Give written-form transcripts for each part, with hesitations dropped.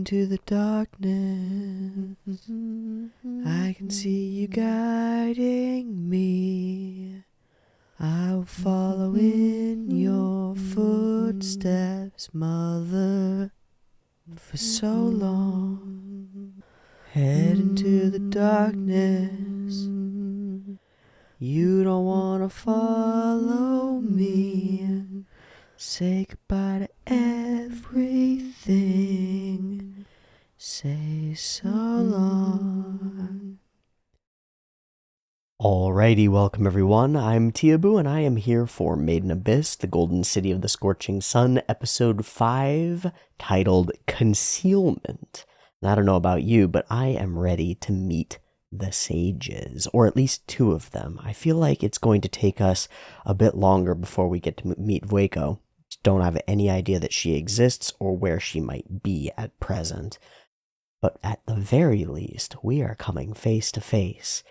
into the darkness. I can see you guiding me. I'll follow in your footsteps, Mother, for so long. Head into the darkness. You don't wanna follow me. Say goodbye to everything. Say so long. Alrighty, welcome everyone. I'm Teeaboo, and I am here for Maiden Abyss, the Golden City of the Scorching Sun, Episode 5, titled Concealment. And I don't know about you, but I am ready to meet the sages, or at least two of them. I feel like it's going to take us a bit longer before we get to meet Vueko. Don't have any idea that she exists or where she might be at present. But at the very least, we are coming face to face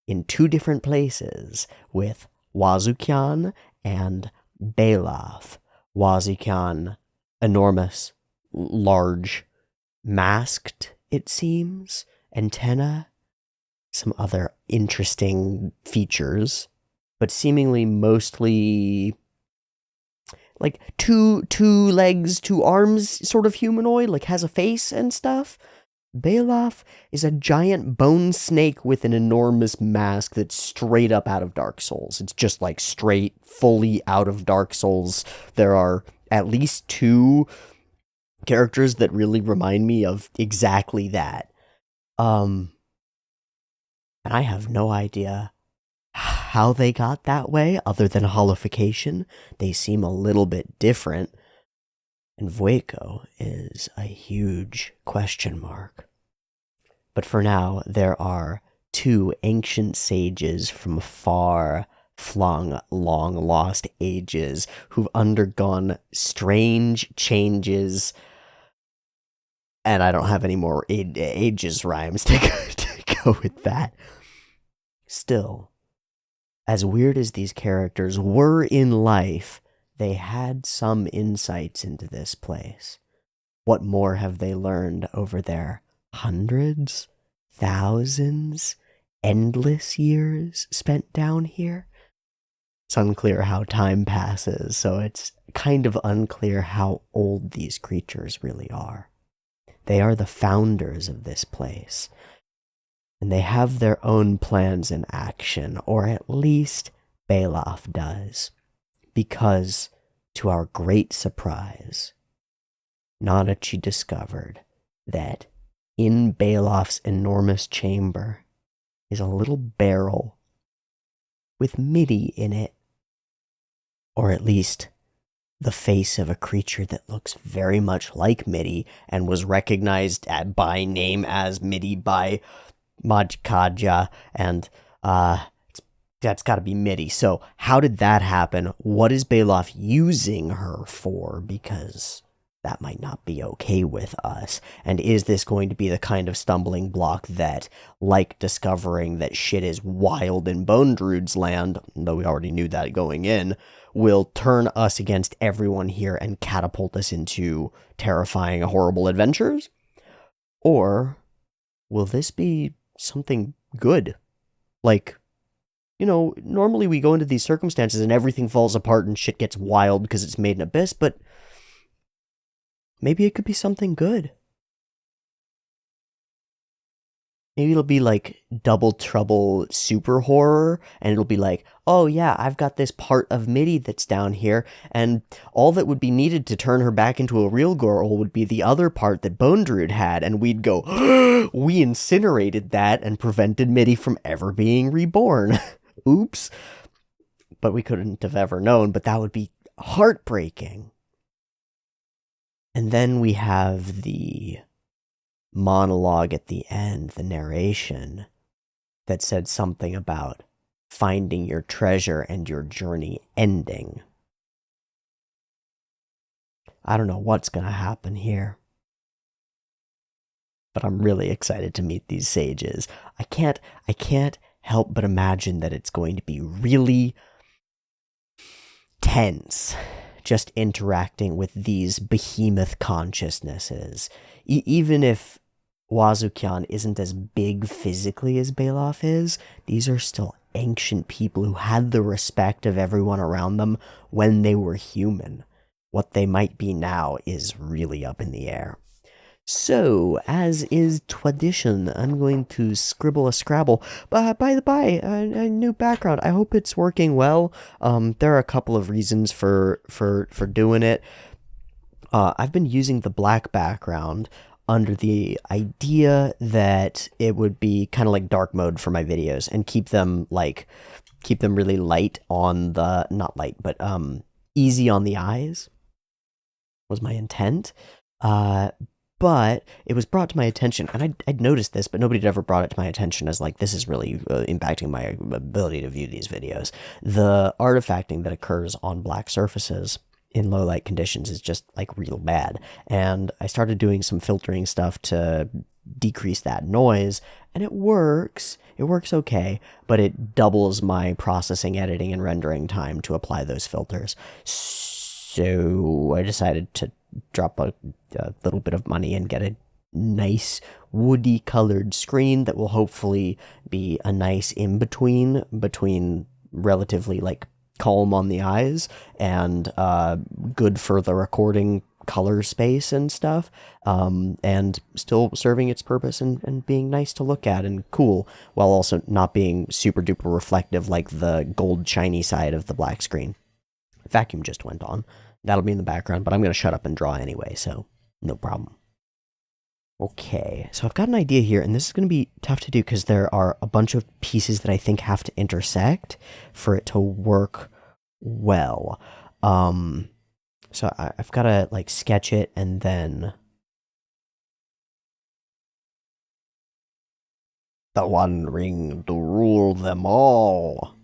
in two different places with Wazukyan and Belaf. Wazukyan, enormous, large, masked, it seems, antenna, some other interesting features, but seemingly mostly like two legs, two arms, sort of humanoid, like has a face and stuff. Belaf is a giant bone snake with an enormous mask that's straight up out of Dark Souls. It's just like straight, fully out of Dark Souls. There are at least two characters that really remind me of exactly that. And I have no idea how they got that way, other than holification. They seem a little bit different. And Vueko is a huge question mark. But for now, there are two ancient sages from far-flung, long-lost ages who've undergone strange changes. And I don't have any more ages rhymes to go with that. Still, as weird as these characters were in life, they had some insights into this place. What more have they learned over their hundreds, thousands, endless years spent down here? It's unclear how time passes, so it's kind of unclear how old these creatures really are. They are the founders of this place, and they have their own plans in action, or at least Belaf does. Because, to our great surprise, Nanachi discovered that in Belaf's enormous chamber is a little barrel with Midi in it, or at least the face of a creature that looks very much like Midi and was recognized by name as Midi by Majkaja, and that's got to be Midi. So how did that happen? What is Belaf using her for? Because that might not be okay with us. And is this going to be the kind of stumbling block that, like discovering that shit is wild in Bone Druid's land, though we already knew that going in, will turn us against everyone here and catapult us into terrifying, horrible adventures? Or will this be something good? Like, you know, normally we go into these circumstances and everything falls apart and shit gets wild because it's Maiden Abyss, but maybe it could be something good. Maybe it'll be like Double Trouble super horror, and it'll be like, oh yeah, I've got this part of Midi that's down here, and all that would be needed to turn her back into a real girl would be the other part that Bone Druid had, and we'd go, we incinerated that and prevented Midi from ever being reborn. Oops. But we couldn't have ever known, but that would be heartbreaking. And then we have the monologue at the end, the narration, that said something about finding your treasure and your journey ending. I don't know what's going to happen here, but I'm really excited to meet these sages. I can't help but imagine that it's going to be really tense, just interacting with these behemoth consciousnesses. Even if Wazukyan isn't as big physically as Baloth is, these are still ancient people who had the respect of everyone around them when they were human. What they might be now is really up in the air. So, as is tradition, I'm going to scribble a Scrabble. By the by, a new background. I hope it's working well. There are a couple of reasons for doing it. I've been using the black background under the idea that it would be kind of like dark mode for my videos and keep them really light on the, not light, but easy on the eyes was my intent. But it was brought to my attention, and I'd noticed this, but nobody had ever brought it to my attention as, like, this is really impacting my ability to view these videos. The artifacting that occurs on black surfaces in low light conditions is just, like, real bad. And I started doing some filtering stuff to decrease that noise, and it works. It works okay, but it doubles my processing, editing, and rendering time to apply those filters. So I decided to drop a little bit of money and get a nice woody colored screen that will hopefully be a nice in-between between relatively like calm on the eyes and good for the recording color space and stuff, and still serving its purpose and being nice to look at and cool, while also not being super duper reflective like the gold shiny side of the black screen. Vacuum just went on. That'll be in the background, but I'm going to shut up and draw anyway, so no problem. Okay, so I've got an idea here, and this is going to be tough to do because there are a bunch of pieces that I think have to intersect for it to work well. So I've got to, like, sketch it and then... The One Ring to rule them all.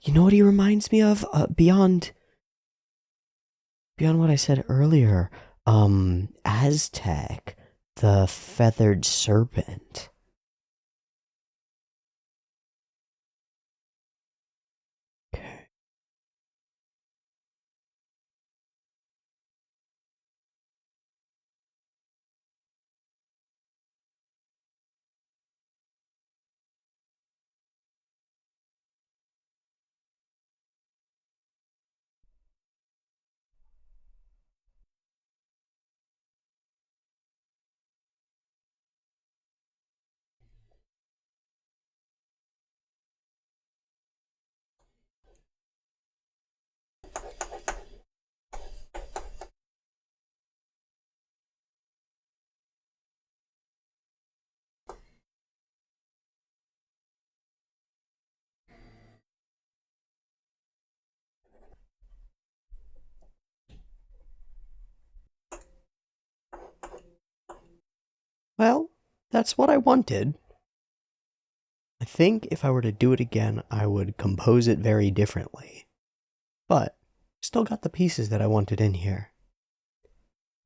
You know what he reminds me of? Beyond what I said earlier, Aztec, the feathered serpent. Okay. Well, that's what I wanted. I think if I were to do it again, I would compose it very differently. But, still got the pieces that I wanted in here.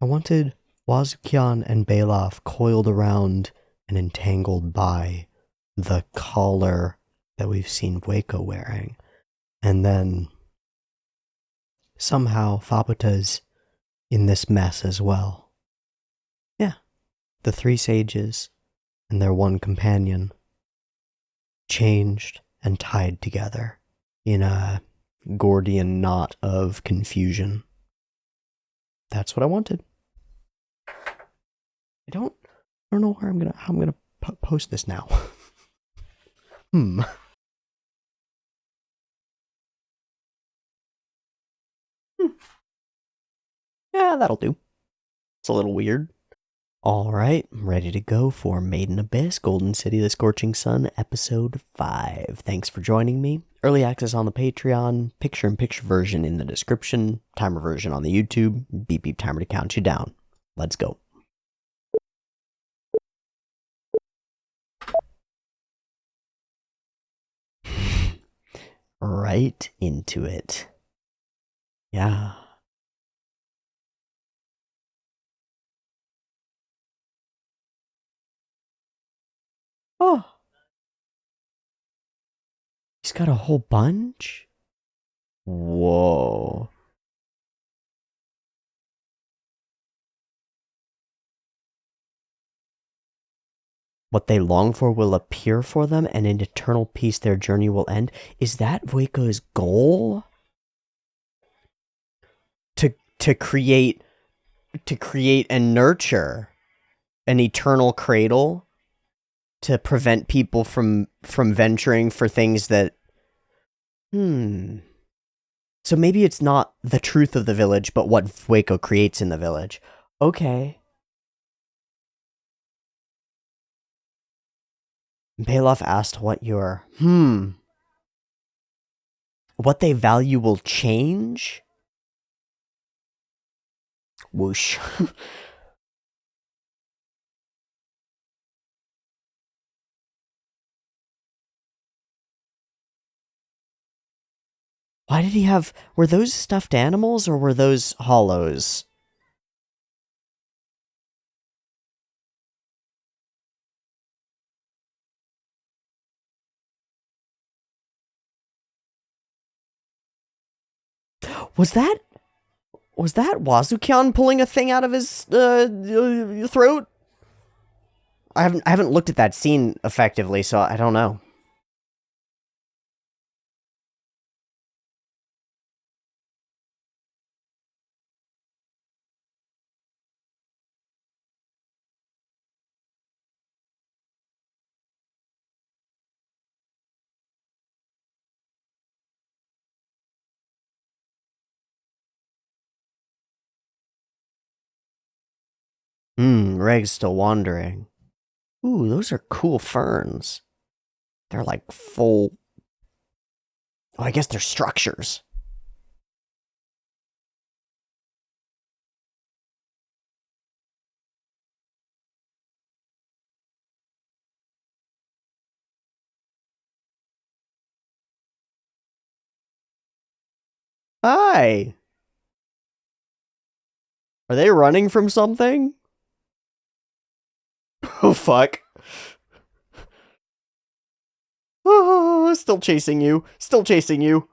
I wanted Wazukyan and Baloth coiled around and entangled by the collar that we've seen Waco wearing. And then, somehow, Fabuta's in this mess as well. Yeah, the three sages and their one companion changed and tied together in a Gordian knot of confusion. That's what I wanted. I don't know how I'm gonna post this now. Yeah, that'll do. It's a little weird. Alright, I'm ready to go for Made in Abyss, Golden City of the Scorching Sun, Episode 5. Thanks for joining me. Early access on the Patreon, picture-in-picture version in the description, timer version on the YouTube, beep beep timer to count you down. Let's go. Right into it. Yeah. Oh. He's got a whole bunch? Whoa. What they long for will appear for them, and in eternal peace their journey will end. Is that Waco's goal? To create and nurture an eternal cradle to prevent people from venturing for things that So maybe it's not the truth of the village, but what Waco creates in the village. Okay. Baloff asked what your what they value will change? Whoosh. Why did he have... Were those stuffed animals or were those hollows? Was that Wazukyan pulling a thing out of his throat? I haven't looked at that scene effectively, so I don't know. Reg's still wandering. Ooh, those are cool ferns. They're like full... Oh, I guess they're structures. Hi! Are they running from something? Oh, fuck. Oh, still chasing you. Still chasing you.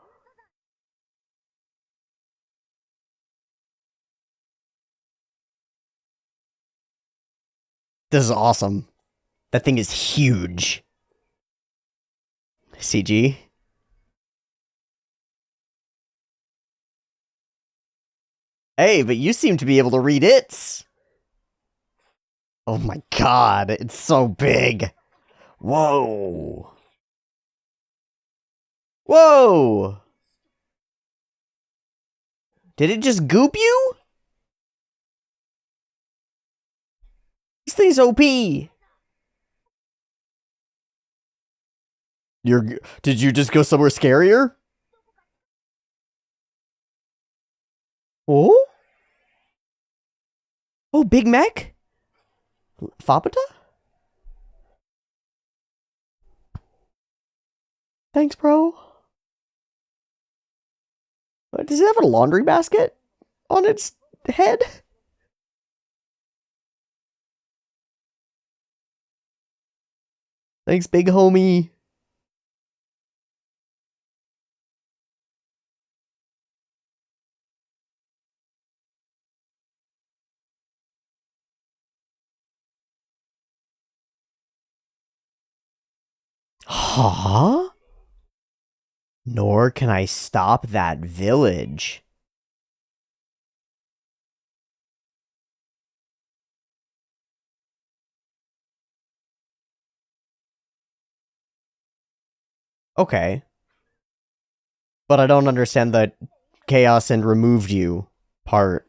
This is awesome. That thing is huge. CG. Hey, but you seem to be able to read it. Oh my god, it's so big. Whoa. Whoa. Did it just goop you? This thing's OP. Did you just go somewhere scarier? Oh? Oh, Big Mech? Fabata? Thanks, bro. Does it have a laundry basket on its head? Thanks, big homie. Huh? Nor can I stop that village. Okay. But I don't understand the chaos and removed you part.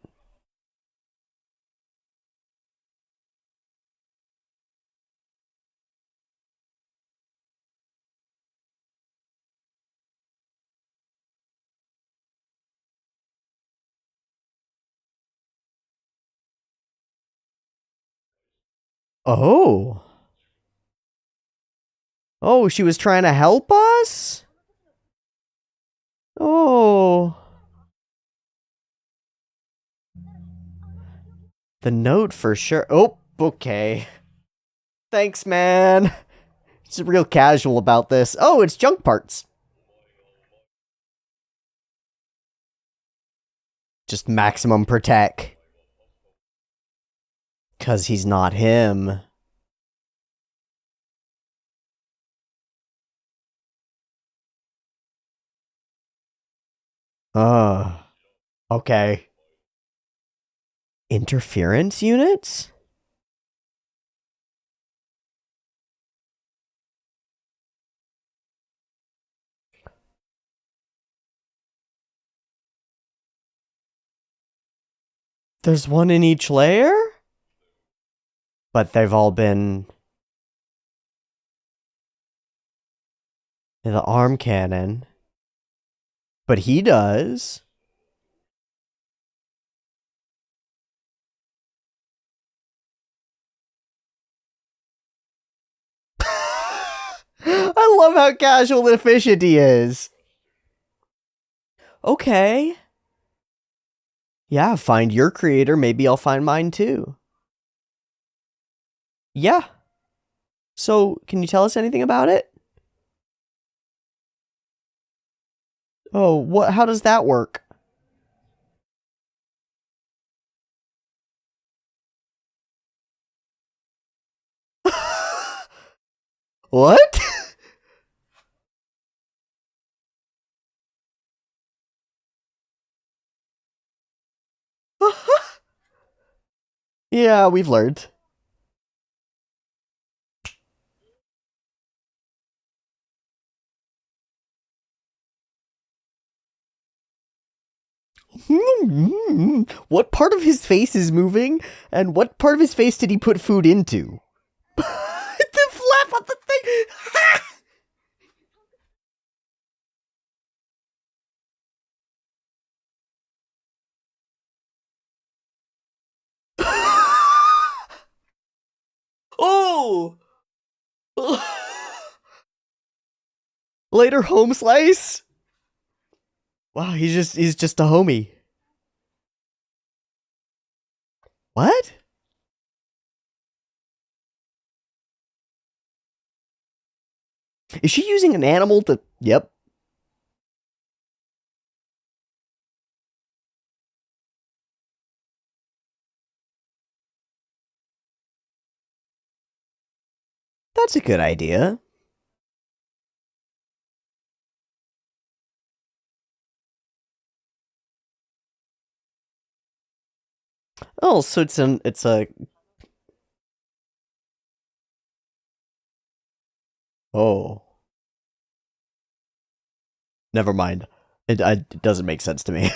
Oh. Oh, she was trying to help us? Oh. The note for sure. Oh, okay. Thanks, man. It's real casual about this. Oh, it's junk parts. Just maximum protect. 'Cause he's not him. Okay. Interference units? There's one in each layer? But they've all been... The arm cannon. But he does. I love how casual and efficient he is. Okay. Yeah, find your creator. Maybe I'll find mine too. Yeah. So, can you tell us anything about it? Oh, what? How does that work? What? Yeah, we've learned. What part of his face is moving, and what part of his face did he put food into? The flap on the thing! Oh! Later home slice? Wow, he's just a homie. What? Is she using an animal to... Yep. That's a good idea. Oh, so it's a... Oh. Never mind. It doesn't make sense to me.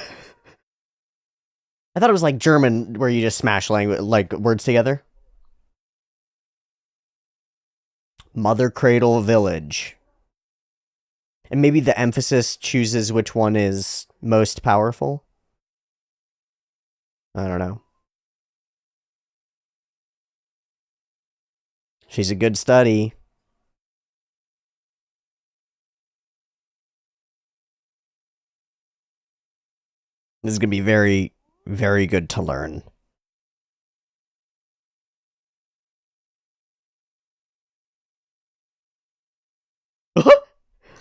I thought it was like German, where you just smash like words together. Mother Cradle Village. And maybe the emphasis chooses which one is most powerful? I don't know. She's a good study. This is gonna be very, very good to learn.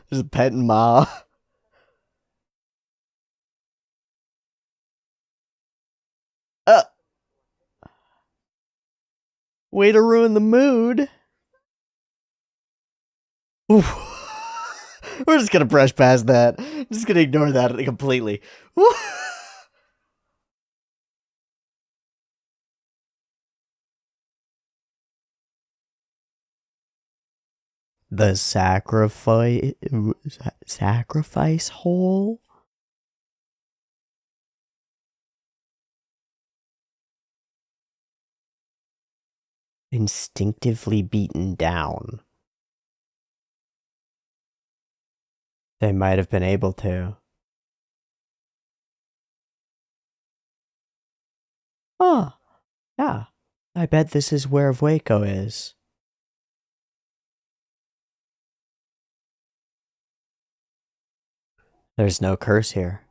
There's a pet and ma. Uh, Way to ruin the mood. Oof. We're just gonna brush past that. Just gonna ignore that completely. The sacrifice hole? Instinctively beaten down. They might have been able to. Oh, yeah. I bet this is where Waco is. There's no curse here.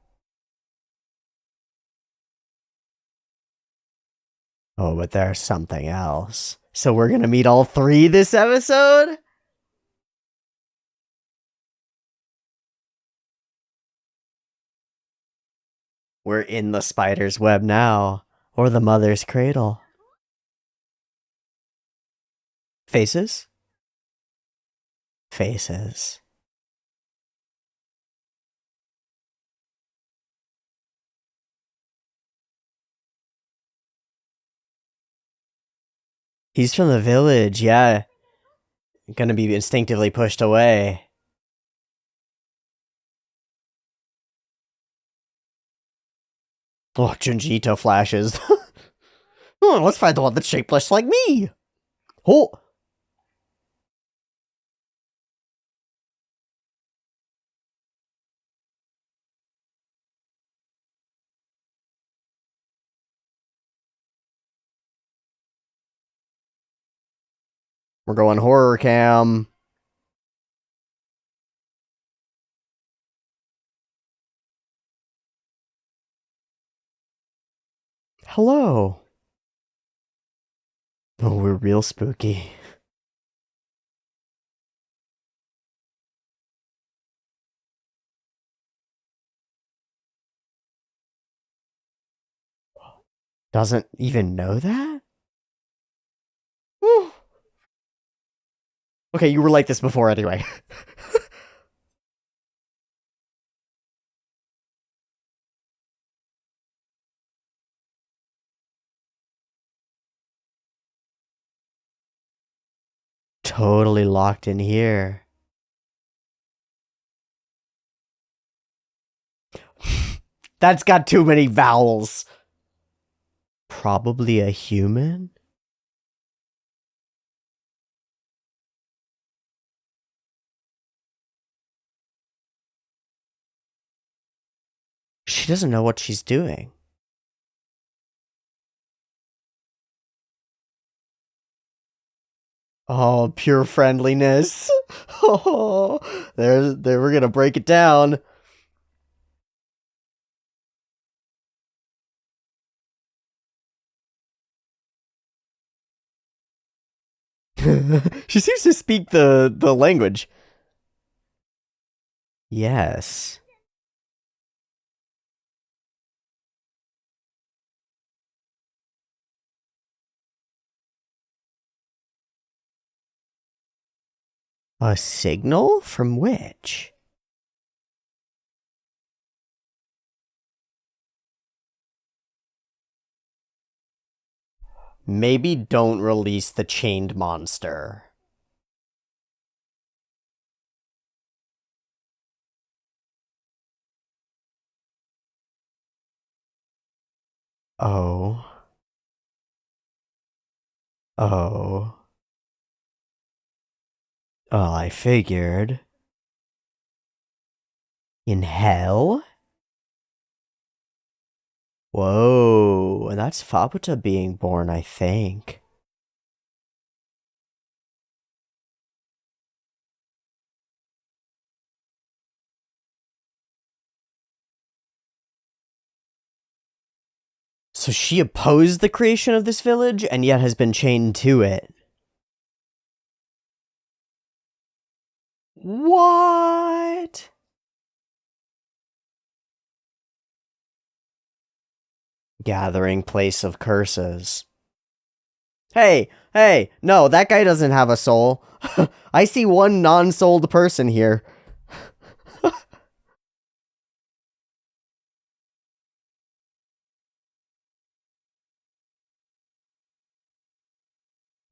Oh, but there's something else. So we're gonna meet all three this episode? We're in the spider's web now. Or the mother's cradle. Faces? Faces. He's from the village, yeah. Gonna be instinctively pushed away. Oh, Junjito flashes. Oh, let's find the one that's shaped just like me. Oh. We're going horror cam. Hello. Oh, we're real spooky. Doesn't even know that? Whew. Okay, you were like this before anyway. Totally locked in here. That's got too many vowels. Probably a human? She doesn't know what she's doing. Oh, pure friendliness. Oh, there we're gonna break it down. She seems to speak the language. Yes. A signal? From which? Maybe don't release the chained monster. Oh. Oh. Oh, I figured. In hell? Whoa, and that's Fabuta being born, I think. So she opposed the creation of this village, and yet has been chained to it. What? Gathering place of curses. Hey, no, that guy doesn't have a soul. I see one non-souled person here.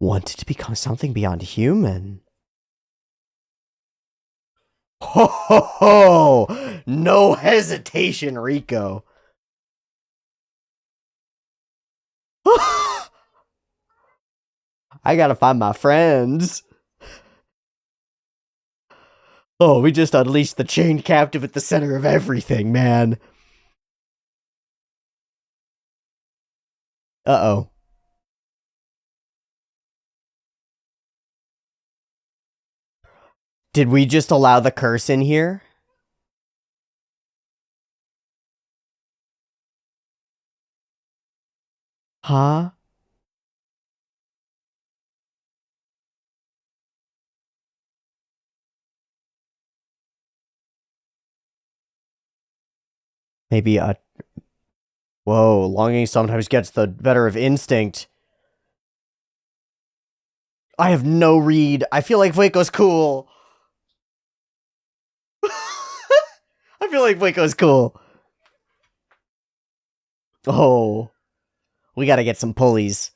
Wanted to become something beyond human. Ho ho ho! No hesitation, Rico. I gotta find my friends. Oh, we just unleashed the chained captive at the center of everything, man. Uh-oh. Did we just allow the curse in here? Huh? Maybe a Whoa, longing sometimes gets the better of instinct. I have no read. I feel like Waco's cool. I feel like Waco's cool. Oh, we gotta get some pulleys.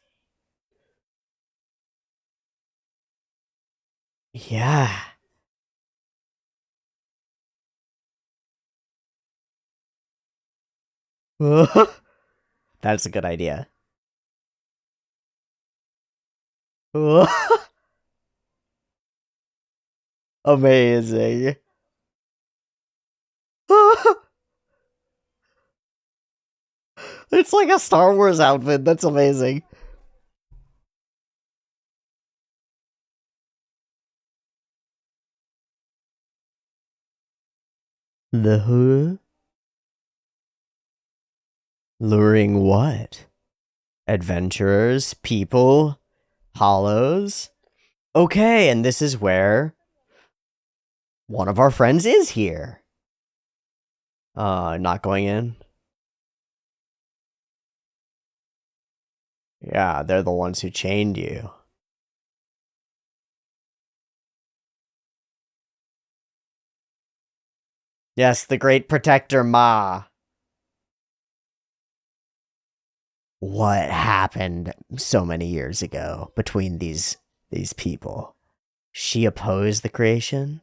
Yeah. That's a good idea. Amazing. It's like a Star Wars outfit. That's amazing. The who? Luring what? Adventurers, people, hollows. Okay, and this is where one of our friends is here. Not going in? Yeah, they're the ones who chained you. Yes, the great protector Ma. What happened so many years ago between these people? She opposed the creation?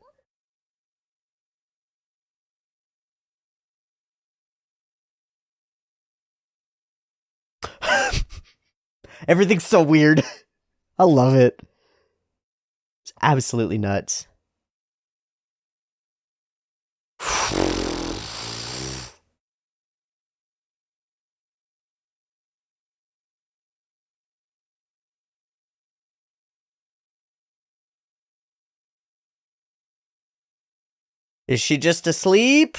Everything's so weird. I love it. It's absolutely nuts. Is she just asleep?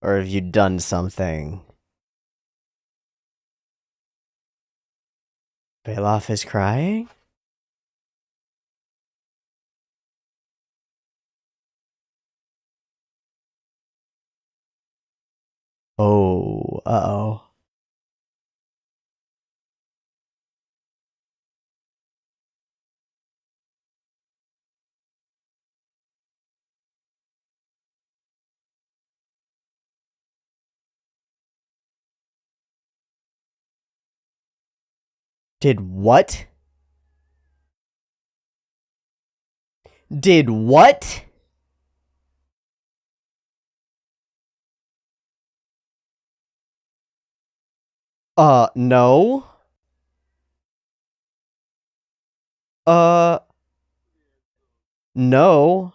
Or have you done something? Bailoff is crying? Oh, uh-oh. Did what? Did what? No. Uh, no.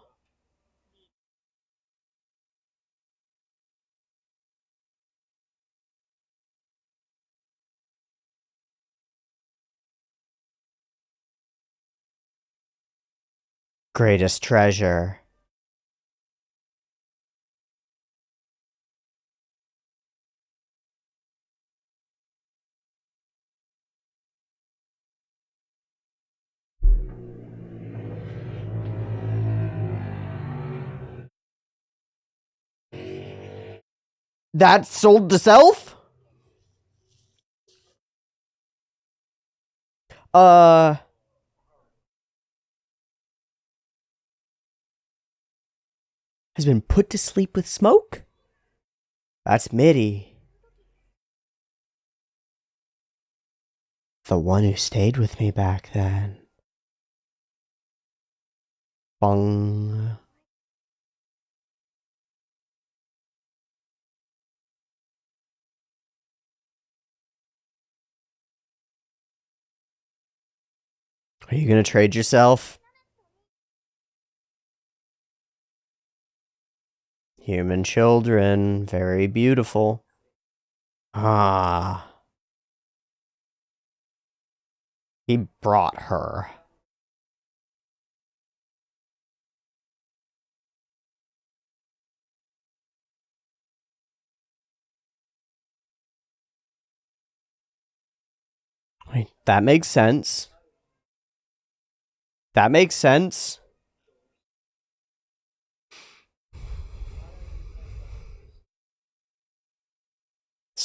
Greatest treasure. That sold to self? Uh, has been put to sleep with smoke? That's Midi. The one who stayed with me back then. Bung. Are you gonna trade yourself? Human children, very beautiful. Ah. He brought her. Wait, that makes sense. That makes sense.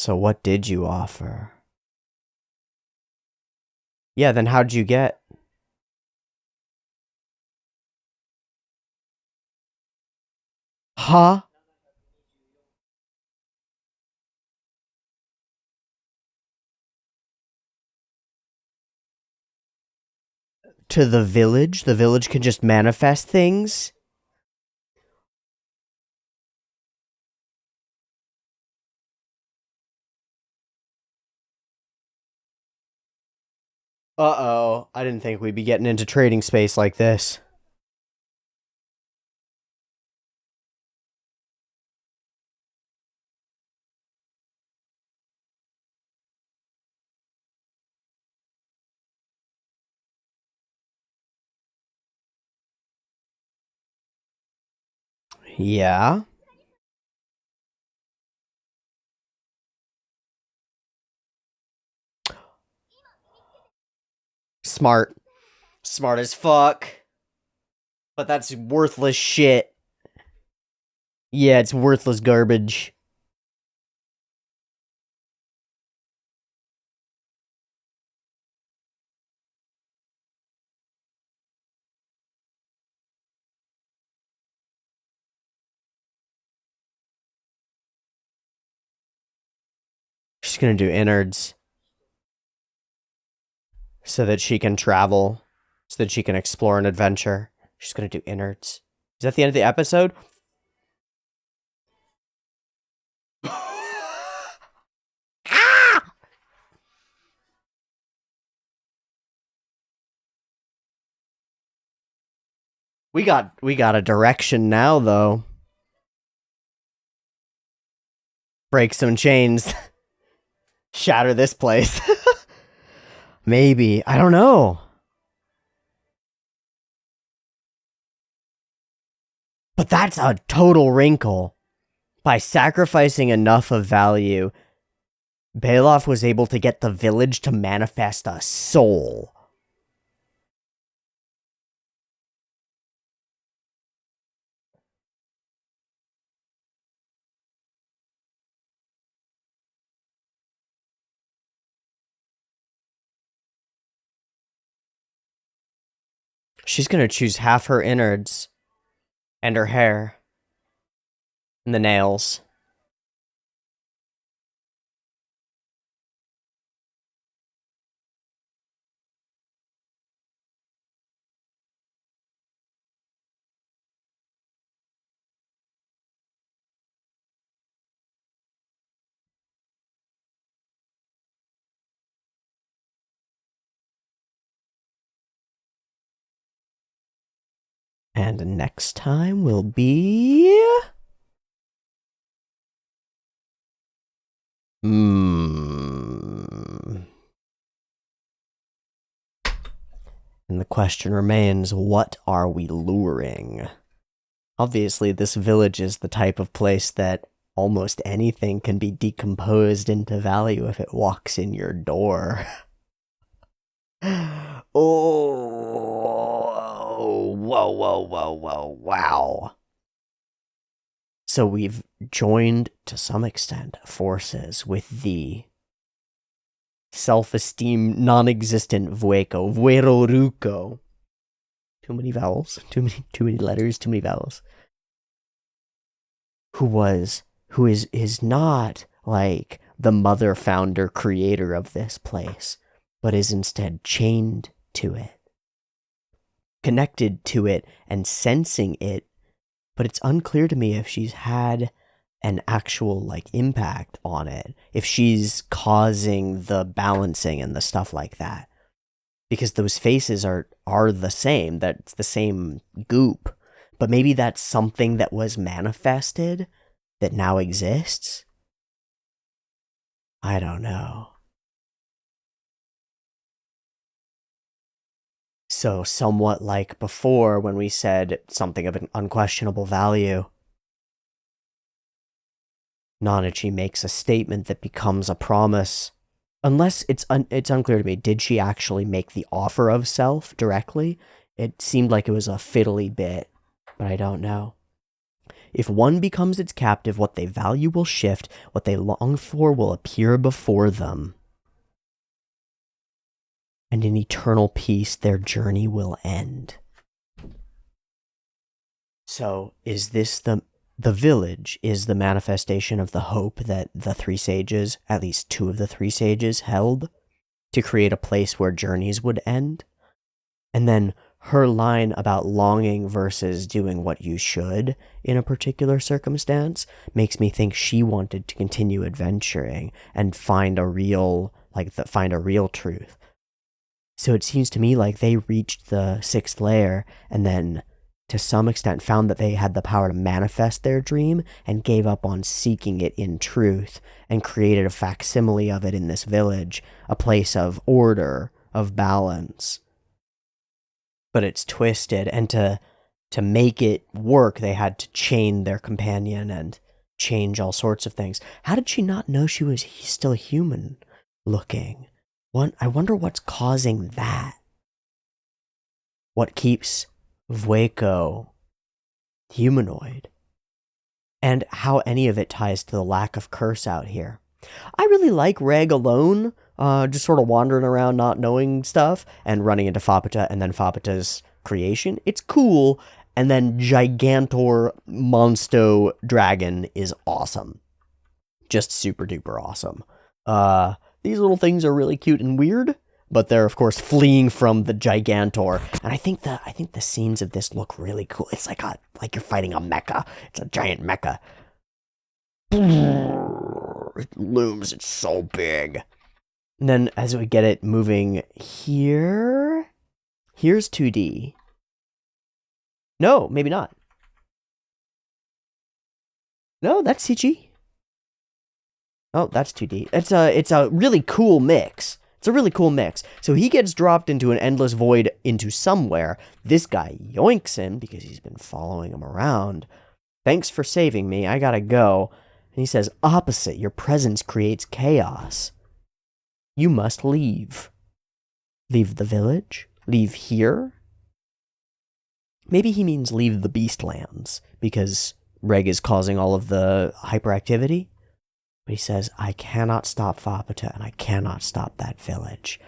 So what did you offer? Yeah, then how'd you get? Huh? To the village? The village can just manifest things? Uh-oh. I didn't think we'd be getting into trading space like this. Yeah? Smart. Smart as fuck. But that's worthless shit. Yeah, it's worthless garbage. She's gonna do innards. So that she can travel. So that she can explore an adventure. She's gonna do innards. Is that the end of the episode? Ah! We got a direction now, though. Break some chains. Shatter this place. Maybe. I don't know. But that's a total wrinkle. By sacrificing enough of value, Bailoff was able to get the village to manifest a soul. She's gonna choose half her innards and her hair and the nails. And next time will be... And the question remains, what are we luring? Obviously, this village is the type of place that almost anything can be decomposed into value if it walks in your door. Oh, whoa, wow. So we've joined, to some extent, forces with the self-esteem non-existent Vuero Ruko. Too many vowels, too many letters, too many vowels. Who is not like the mother founder creator of this place, but is instead chained to it, connected to it and sensing it, but it's unclear to me if she's had an actual like impact on it, if she's causing the balancing and the stuff like that. Because those faces are the same, that's the same goop, but maybe that's something that was manifested that now exists? I don't know. So somewhat like before when we said something of an unquestionable value, Nanachi makes a statement that becomes a promise. Unless it's unclear to me, did she actually make the offer of self directly? It seemed like it was a fiddly bit, but I don't know. If one becomes its captive, what they value will shift, what they long for will appear before them. And in eternal peace, their journey will end. So, is this the village is the manifestation of the hope that the three sages, at least two of the three sages, held to create a place where journeys would end? And then her line about longing versus doing what you should in a particular circumstance makes me think she wanted to continue adventuring and find a real truth. So it seems to me like they reached the sixth layer and then to some extent found that they had the power to manifest their dream and gave up on seeking it in truth and created a facsimile of it in this village, a place of order, of balance. But it's twisted, and to make it work, they had to chain their companion and change all sorts of things. How did she not know she was still human looking? I wonder what's causing that. What keeps Vueko humanoid? And how any of it ties to the lack of curse out here. I really like Reg alone, just sort of wandering around not knowing stuff and running into Fapata and then Fapata's creation. It's cool. And then Gigantor Monsto Dragon is awesome. Just super duper awesome. These little things are really cute and weird, but they're of course fleeing from the Gigantor. And I think the scenes of this look really cool. It's like you're fighting a mecha. It's a giant mecha. It looms, it's so big. And then as we get it moving here, here's 2D. No, maybe not. No, that's CG. Oh, that's 2D. It's a really cool mix. It's a really cool mix. So he gets dropped into an endless void into somewhere. This guy yoinks him because he's been following him around. Thanks for saving me. I gotta go. And he says, opposite, your presence creates chaos. You must leave. Leave the village? Leave here? Maybe he means leave the Beastlands, because Reg is causing all of the hyperactivity. But he says, I cannot stop Fapata, and I cannot stop that village.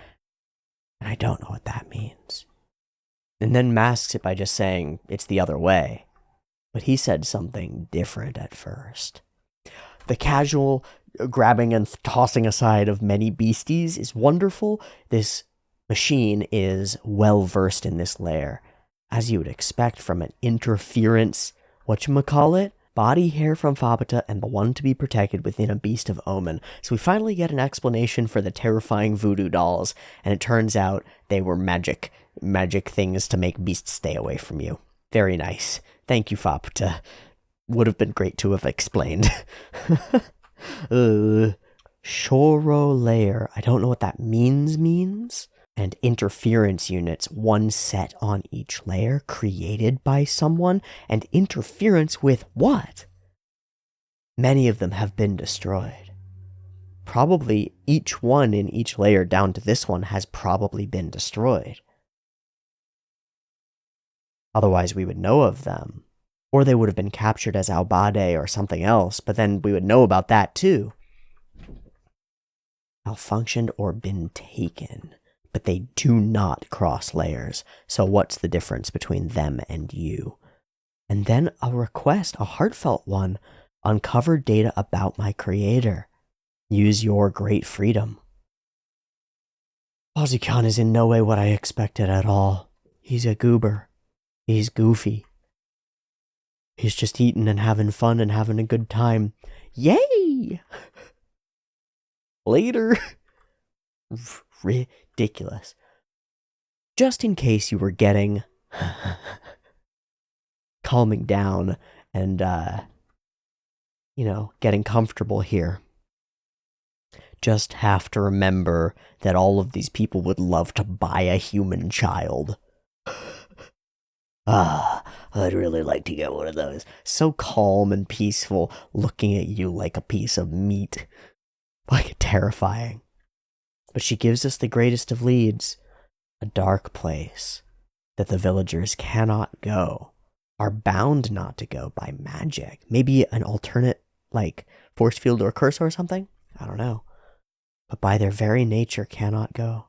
And I don't know what that means. And then masks it by just saying, it's the other way. But he said something different at first. The casual grabbing and tossing aside of many beasties is wonderful. This machine is well-versed in this lair, as you would expect from an interference, whatchamacallit, body hair from Fapata and the one to be protected within a beast of omen. So we finally get an explanation for the terrifying voodoo dolls, and it turns out they were magic things to make beasts stay away from you. Very nice. Thank you, Fapata. Would have been great to have explained. Shoro layer. I don't know what that means. And interference units, one set on each layer, created by someone, and interference with what? Many of them have been destroyed. Probably each one in each layer down to this one has probably been destroyed. Otherwise we would know of them. Or they would have been captured as Albade or something else, but then we would know about that too. Malfunctioned or been taken. But they do not cross layers, so what's the difference between them and you? And then a request, a heartfelt one, uncover data about my creator. Use your great freedom. Ozzy-Khan is in no way what I expected at all. He's a goober. He's goofy. He's just eating and having fun and having a good time. Yay! Later. Ridiculous. Just in case you were getting calming down and getting comfortable here, just have to remember that all of these people would love to buy a human child. I'd really like to get one of those. So calm and peaceful, looking at you like a piece of meat. Like terrifying. But she gives us the greatest of leads, a dark place that the villagers cannot go. are bound not to go by magic. Maybe an alternate, like, force field or curse or something? I don't know. But by their very nature cannot go.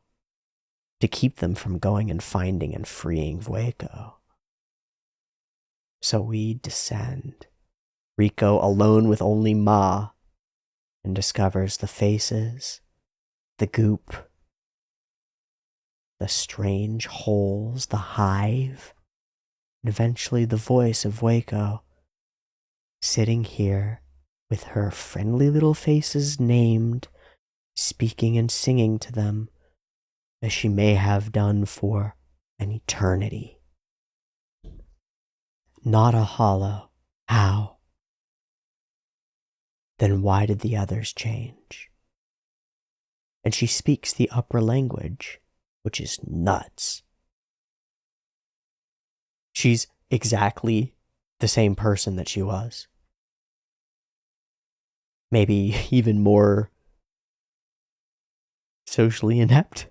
To keep them from going and finding and freeing Vueko. So we descend. Rico alone with only Ma, and discovers the faces, the goop, the strange holes, the hive, and eventually the voice of Vueko, sitting here with her friendly little faces named, speaking and singing to them, as she may have done for an eternity. Not a hollow. How? Then why did the others change? And she speaks the upper language, which is nuts. She's exactly the same person that she was. Maybe even more socially inept.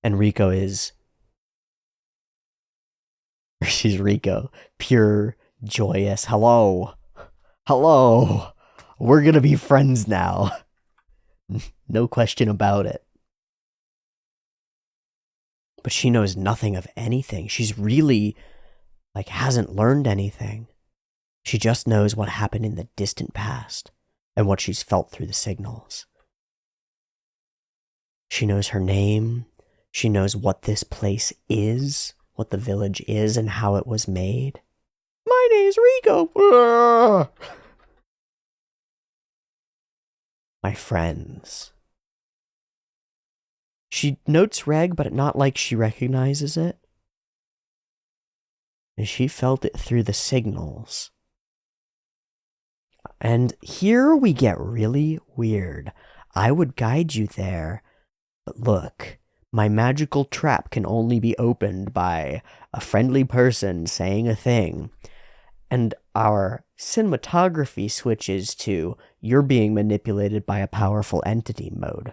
And Rico is... She's Rico. Pure, joyous. Hello. Hello. We're gonna be friends now. No question about it. But she knows nothing of anything. She's really, hasn't learned anything. She just knows what happened in the distant past and what she's felt through the signals. She knows her name. She knows what this place is, what the village is, and how it was made. My name's Rico. My friends. She notes Reg, but not like she recognizes it. And she felt it through the signals. And here we get really weird. I would guide you there, but look, my magical trap can only be opened by a friendly person saying a thing. And our cinematography switches to you're being manipulated by a powerful entity mode.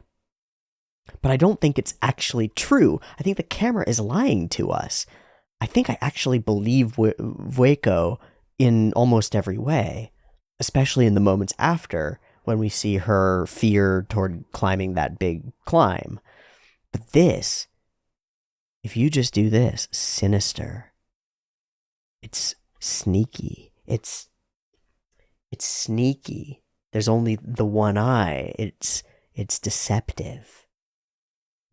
But I don't think it's actually true. I think the camera is lying to us. I think I actually believe Vueko in almost every way, especially in the moments after when we see her fear toward climbing that big climb. But this, if you just do this, sinister. It's sneaky. It's sneaky. There's only the one eye. It's deceptive.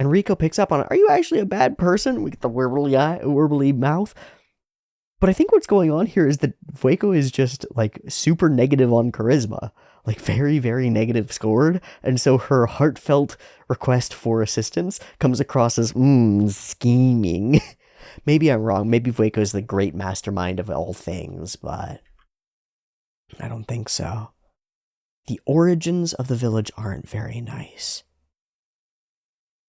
And Rico picks up on it. Are you actually a bad person? We get the wirbly eye, wirbly mouth. But I think what's going on here is that Vueko is just super negative on charisma, very, very negative scored. And so her heartfelt request for assistance comes across as scheming. Maybe I'm wrong. Maybe Vueko is the great mastermind of all things, but I don't think so. The origins of the village aren't very nice.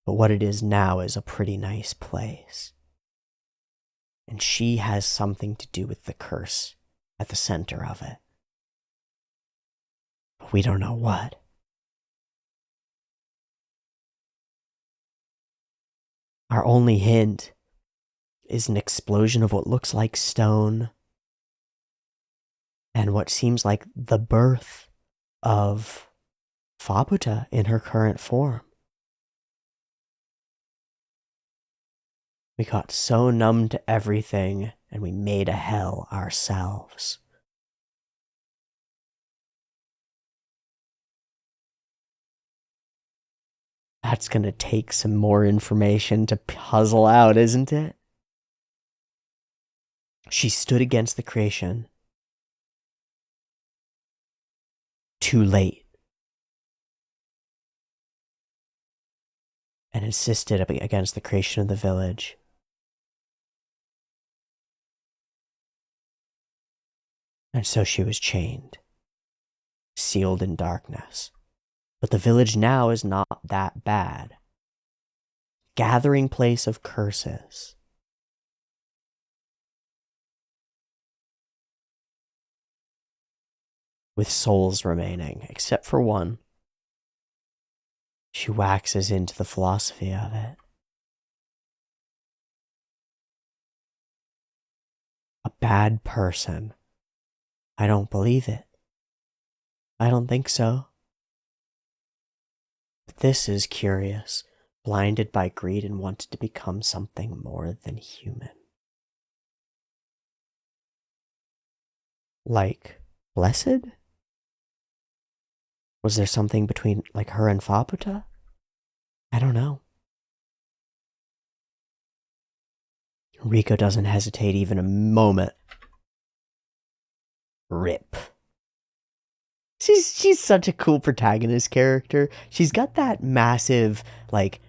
But what it is now is a pretty nice place. And she has something to do with the curse at the center of it. But we don't know what. Our only hint is an explosion of what looks like stone and what seems like the birth of Fabuta in her current form. We got so numb to everything, and we made a hell ourselves. That's gonna take some more information to puzzle out, isn't it? She stood against the creation. Too late. And insisted against the creation of the village. And so she was chained, sealed in darkness. But the village now is not that bad. Gathering place of curses. With souls remaining, except for one. She waxes into the philosophy of it. bad person. I don't believe it. I don't think so. But this is curious. Blinded by greed and wanted to become something more than human. Like, blessed? Was there something between, like, her and Faputa? I don't know. Rico doesn't hesitate even a moment. Rip. She's such a cool protagonist character. She's got that massive, like,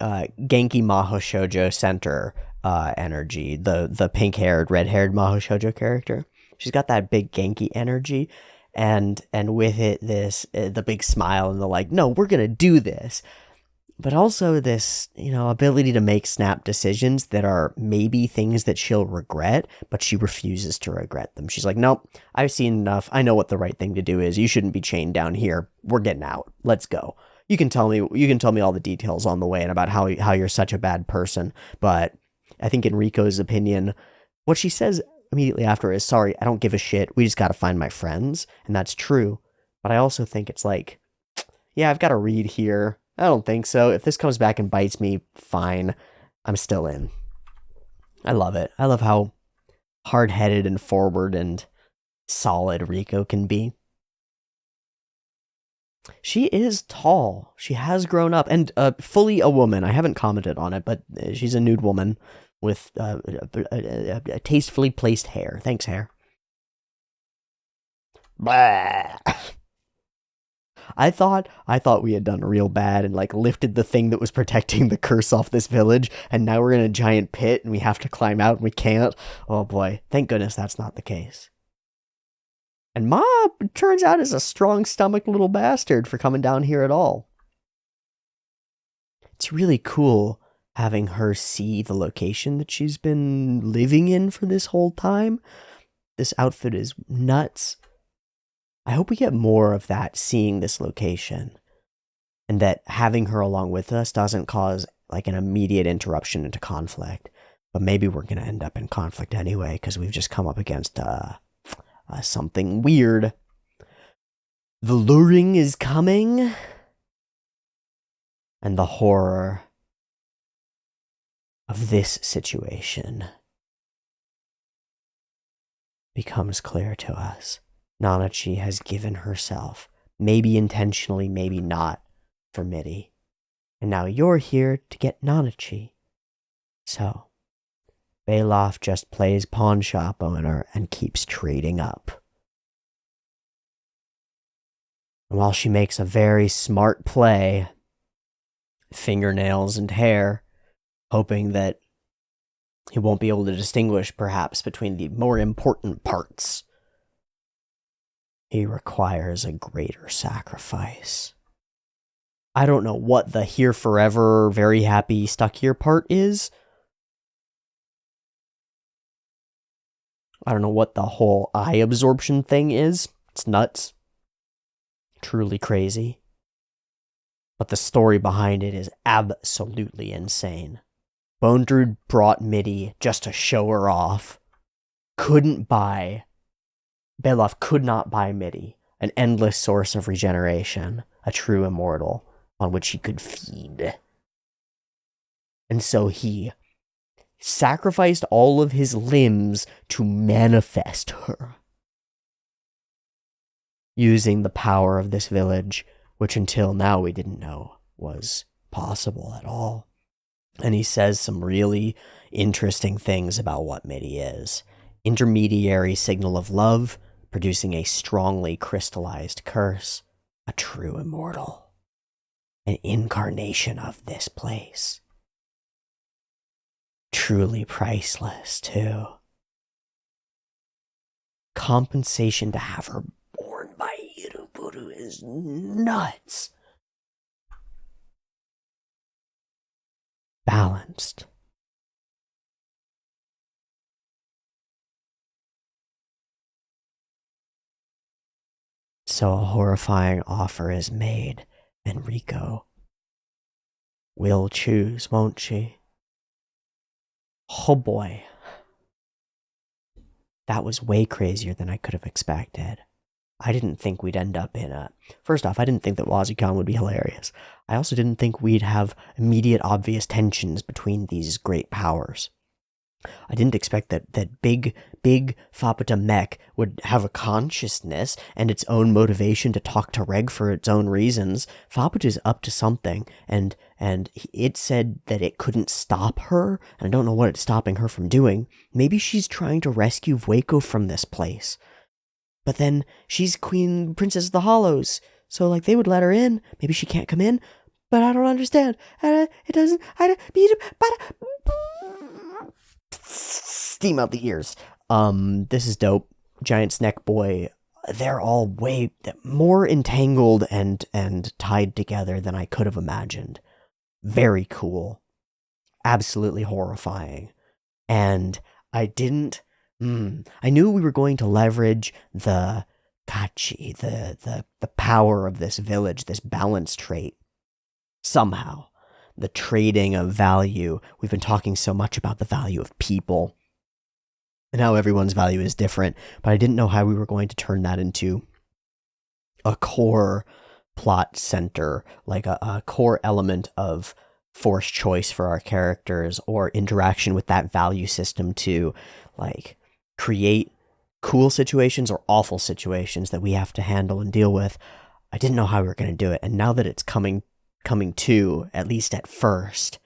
Genki Maho Shoujo center energy. The pink-haired, red-haired Maho Shoujo character. She's got that big Genki energy, and with it, this the big smile and the like, no, we're gonna do this. But also this, ability to make snap decisions that are maybe things that she'll regret, but she refuses to regret them. She's like, nope, I've seen enough. I know what the right thing to do is. You shouldn't be chained down here. We're getting out. Let's go. You can tell me all the details on the way and about how you're such a bad person. But I think in Rico's opinion, what she says immediately after is, sorry, I don't give a shit. We just got to find my friends. And that's true. But I also think it's like, yeah, I've got to read here. I don't think so. If this comes back and bites me, fine. I'm still in. I love it. I love how hard-headed and forward and solid Rico can be. She is tall. She has grown up and fully a woman. I haven't commented on it, but she's a nude woman with tastefully placed hair. Thanks, hair. Blah. I thought we had done real bad and like lifted the thing that was protecting the curse off this village, and now we're in a giant pit and we have to climb out and we can't. Oh boy, thank goodness that's not the case. And Ma, it turns out, is a strong-stomached little bastard for coming down here at all. It's really cool having her see the location that she's been living in for this whole time. This outfit is nuts. I hope we get more of that, seeing this location. And that having her along with us doesn't cause like an immediate interruption into conflict. But maybe we're going to end up in conflict anyway, because we've just come up against something weird. The luring is coming. And the horror of this situation becomes clear to us. Nanachi has given herself, maybe intentionally, maybe not, for Midi. And now you're here to get Nanachi. So, Bailoff just plays pawn shop owner and keeps trading up. And while she makes a very smart play, fingernails and hair, hoping that he won't be able to distinguish perhaps between the more important parts, he requires a greater sacrifice. I don't know what the here forever, very happy, stuck here part is. I don't know what the whole eye absorption thing is. It's nuts. Truly crazy. But the story behind it is absolutely insane. Bone Druid brought Midi just to show her off. Beloff could not buy Midi, an endless source of regeneration, a true immortal on which he could feed. And so he sacrificed all of his limbs to manifest her, using the power of this village, which until now we didn't know was possible at all. And he says some really interesting things about what Midi is. Intermediary signal of love, producing a strongly crystallized curse, a true immortal, an incarnation of this place. Truly priceless, too. Compensation to have her born by Teeaboo is nuts. Balanced. So a horrifying offer is made, and Rico will choose, won't she? Oh boy. That was way crazier than I could have expected. I didn't think we'd end up in a... First off, I didn't think that WazzyCon would be hilarious. I also didn't think we'd have immediate obvious tensions between these great powers. I didn't expect that big Fapata mech would have a consciousness and its own motivation to talk to Reg for its own reasons. Fapata's up to something, and it said that it couldn't stop her, and I don't know what it's stopping her from doing. Maybe she's trying to rescue Vueko from this place. But then she's Princess of the Hollows, so like they would let her in. Maybe she can't come in, but I don't understand. It doesn't. Steam out the ears. This is dope. Giant Snack Boy. They're all way more entangled and tied together than I could have imagined. Very cool. Absolutely horrifying. And I didn't... I knew we were going to leverage the kachi, the power of this village, this balance trait, somehow. The trading of value. We've been talking so much about the value of people and how everyone's value is different, but I didn't know how we were going to turn that into a core plot center, like a core element of forced choice for our characters, or interaction with that value system to like create cool situations or awful situations that we have to handle and deal with. I didn't know how we were going to do it, and now that it's coming to, at least at first,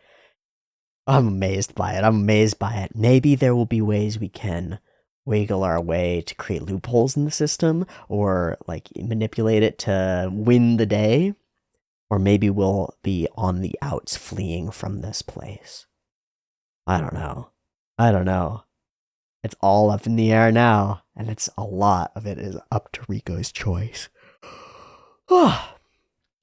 I'm amazed by it. Maybe there will be ways we can wiggle our way to create loopholes in the system, or like manipulate it to win the day, or maybe we'll be on the outs fleeing from this place. I don't know. It's all up in the air now, and a lot of it is up to Rico's choice.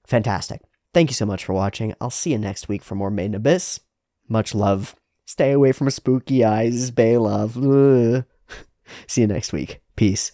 Fantastic. Thank you so much for watching. I'll see you next week for more Made in Abyss. Much love. Stay away from spooky eyes. Bay love. See you next week. Peace.